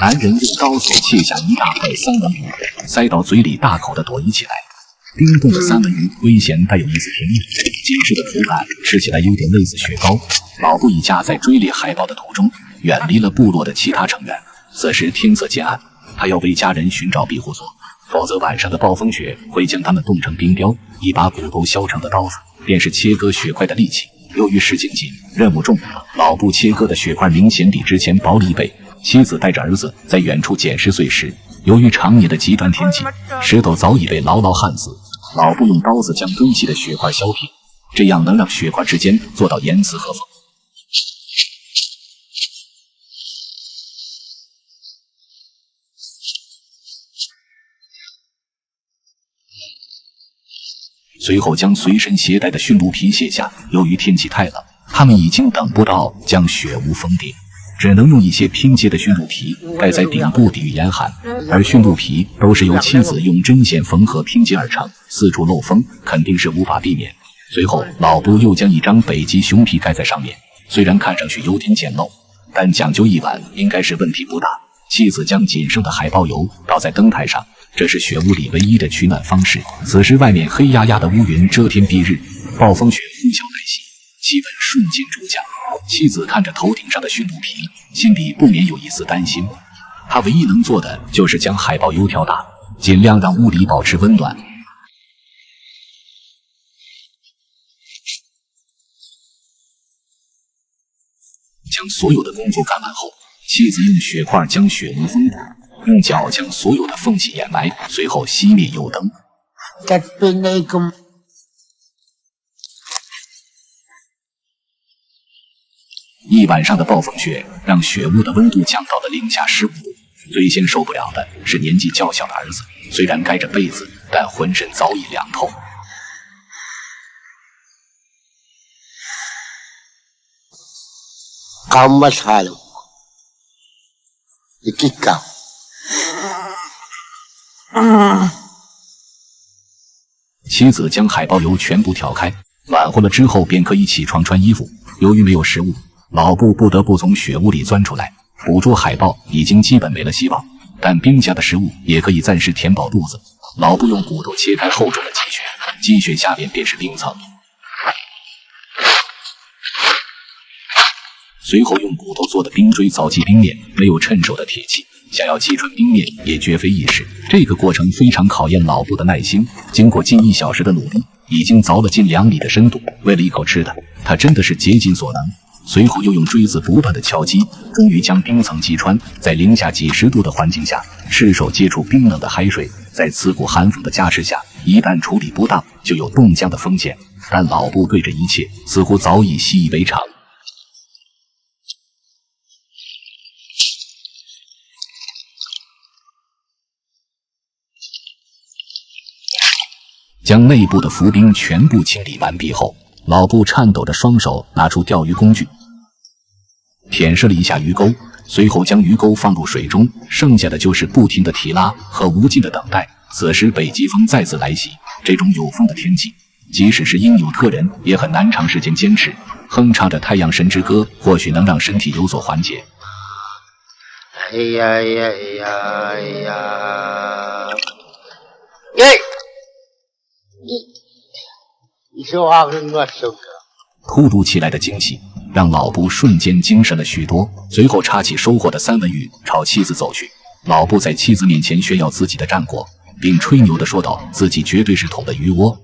男人用刀子切下一大块三文鱼，塞到嘴里大口的躲移起来。冰冻的三文鱼危险带有一丝甜蜜，紧实的口感吃起来有点类似雪糕。老布一家在追猎海豹的途中，远离了部落的其他成员。此时天色渐暗，他要为家人寻找庇护所，否则晚上的暴风雪会将他们冻成冰雕。一把骨头削成的刀子，便是切割血块的利器。由于时间紧，任务重，老布切割的血块明显比之前薄了1倍。妻子带着儿子在远处捡石碎时，由于常年的极端天气，石头早已被牢牢焊死。老布用刀子将堆积的血块削平，这样能让血块之间做到严丝合缝。随后将随身携带的驯鹿皮卸下，由于天气太冷，他们已经等不到将雪屋封顶，只能用一些拼接的驯鹿皮盖在顶部抵御严寒，而驯鹿皮都是由妻子用针线缝合拼接而成，四处漏风肯定是无法避免。随后老布又将一张北极熊皮盖在上面，虽然看上去有点简陋，但讲究一晚应该是问题不大。妻子将仅剩的海豹油倒在灯台上，这是雪屋里唯一的取暖方式。此时外面黑压压的乌云遮天蔽日，暴风雪呼啸来袭，气温瞬间骤降。妻子看着头顶上的驯鹿皮，心里不免有一丝担心。她唯一能做的就是将海豹油调大，尽量让屋里保持温暖。将所有的工作干完后，妻子用雪块将雪屋封堵，用脚将所有的缝隙掩埋，随后熄灭油灯。一晚上的暴风雪让雪屋的温度降到了零下15度。最先受不了的是年纪较小的儿子，虽然盖着被子，但浑身早已凉透。妻子将海豹油全部调开，暖和了之后便可以起床穿衣服。由于没有食物，老布不得不从雪屋里钻出来。捕捉海豹已经基本没了希望，但冰下的食物也可以暂时填饱肚子。老布用骨头切开厚重的积雪，积雪下面便是冰层。随后用骨头做的冰锥凿击冰面，没有趁手的铁器，想要击穿冰面也绝非易事。这个过程非常考验老布的耐心。经过近1小时的努力，已经凿了近2米的深度。为了一口吃的，他真的是竭尽所能。随后又用锥子不断的敲击，终于将冰层击穿。在零下几10度的环境下，赤手接触冰冷的海水，在刺骨寒风的加持下，一旦处理不当，就有冻僵的风险。但老布对这一切似乎早已习以为常。将内部的浮冰全部清理完毕后，老布颤抖着双手拿出钓鱼工具，舔舐了一下鱼钩，随后将鱼钩放入水中，剩下的就是不停的提拉和无尽的等待。此时北极风再次来袭，这种有风的天气，即使是因纽特人也很难长时间坚持。哼唱着太阳神之歌，或许能让身体有所缓解。哎呀呀呀呀！耶！突如其来的惊喜让老布瞬间精神了许多，随后插起收获的三文鱼朝妻子走去。老布在妻子面前炫耀自己的战果，并吹牛地说道自己绝对是捅的鱼窝。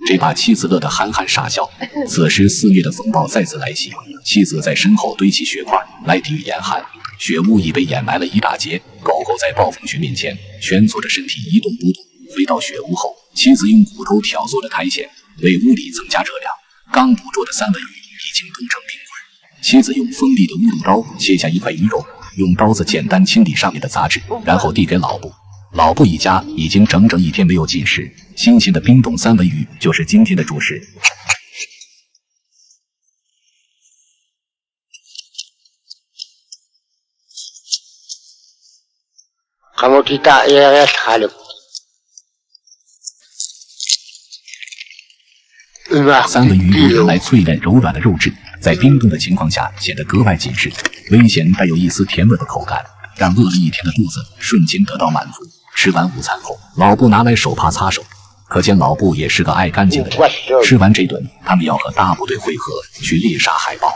这把妻子乐得憨憨傻笑。此时肆虐的风暴再次来袭，妻子在身后堆起雪块来抵御严寒。雪屋已被掩埋了一大截，狗狗在暴风雪面前蜷缩着身体一动不动。回到雪屋后，妻子用骨头挑唆着苔藓，为屋里增加热量。刚捕捉的三文鱼已经冻成冰块。妻子用锋利的乌鲁刀切下一块鱼肉，用刀子简单清理上面的杂质，然后递给老布。老布一家已经整整1天没有进食，新鲜的冰冻三文鱼就是今天的主食。三文鱼用原来脆嫩柔软的肉质，在冰冻的情况下显得格外紧实，微咸带有一丝甜味的口感，让饿了一天的肚子瞬间得到满足。吃完午餐后，老布拿来手帕擦手，可见老布也是个爱干净的人。吃完这顿，他们要和大部队会合，去猎杀海豹。